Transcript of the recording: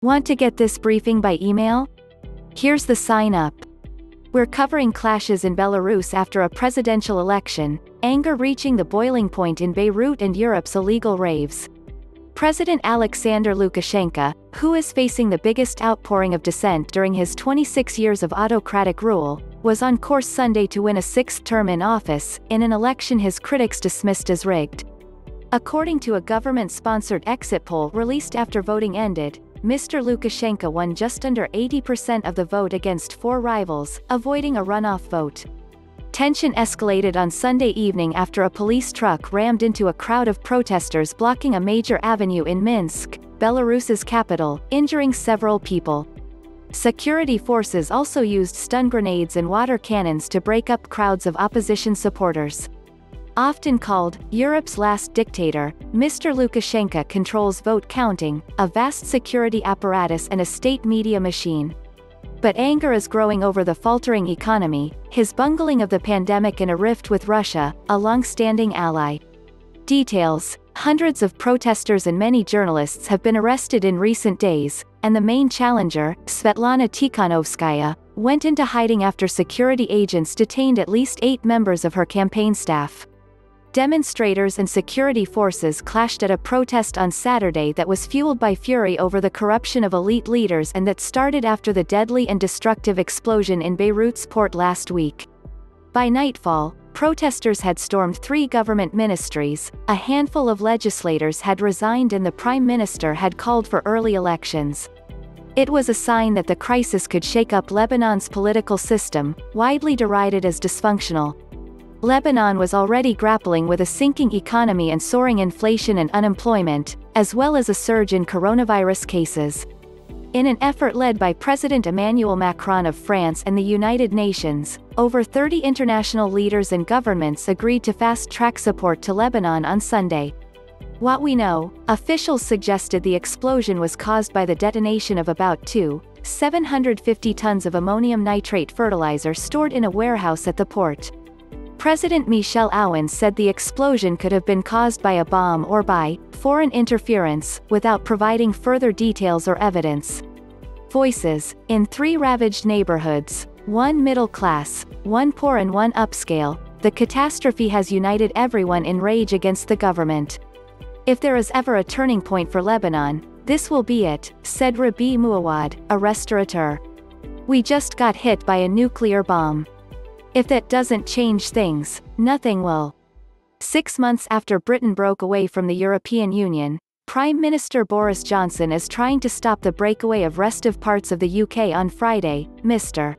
Want to get this briefing by email? Here's the sign up. We're covering clashes in Belarus after a presidential election, anger reaching the boiling point in Beirut and Europe's illegal raves. President Alexander Lukashenko, who is facing the biggest outpouring of dissent during his 26 years of autocratic rule, was on course Sunday to win a sixth term in office, in an election his critics dismissed as rigged. According to a government-sponsored exit poll released after voting ended, Mr. Lukashenko won just under 80% of the vote against four rivals, avoiding a runoff vote. Tension escalated on Sunday evening after a police truck rammed into a crowd of protesters blocking a major avenue in Minsk, Belarus's capital, injuring several people. Security forces also used stun grenades and water cannons to break up crowds of opposition supporters. Often called Europe's last dictator, Mr. Lukashenko controls vote counting, a vast security apparatus and a state media machine. But anger is growing over the faltering economy, his bungling of the pandemic and a rift with Russia, a long-standing ally. Details: hundreds of protesters and many journalists have been arrested in recent days, and the main challenger, Svetlana Tikhanovskaya, went into hiding after security agents detained at least 8 members of her campaign staff. Demonstrators and security forces clashed at a protest on Saturday that was fueled by fury over the corruption of elite leaders and that started after the deadly and destructive explosion in Beirut's port last week. By nightfall, protesters had stormed 3 government ministries, a handful of legislators had resigned and the prime minister had called for early elections. It was a sign that the crisis could shake up Lebanon's political system, widely derided as dysfunctional. Lebanon was already grappling with a sinking economy and soaring inflation and unemployment, as well as a surge in coronavirus cases. In an effort led by President Emmanuel Macron of France and the United Nations, over 30 international leaders and governments agreed to fast-track support to Lebanon on Sunday. What we know, officials suggested the explosion was caused by the detonation of about 750 tons of ammonium nitrate fertilizer stored in a warehouse at the port. President Michel Aoun said the explosion could have been caused by a bomb or by foreign interference, without providing further details or evidence. Voices: in 3 ravaged neighborhoods, 1 middle class, 1 poor and 1 upscale, the catastrophe has united everyone in rage against the government. If there is ever a turning point for Lebanon, this will be it, said Rabi Mouawad, a restaurateur. We just got hit by a nuclear bomb. If that doesn't change things, nothing will. 6 months after Britain broke away from the European Union, Prime Minister Boris Johnson is trying to stop the breakaway of restive parts of the UK on Friday. Mr.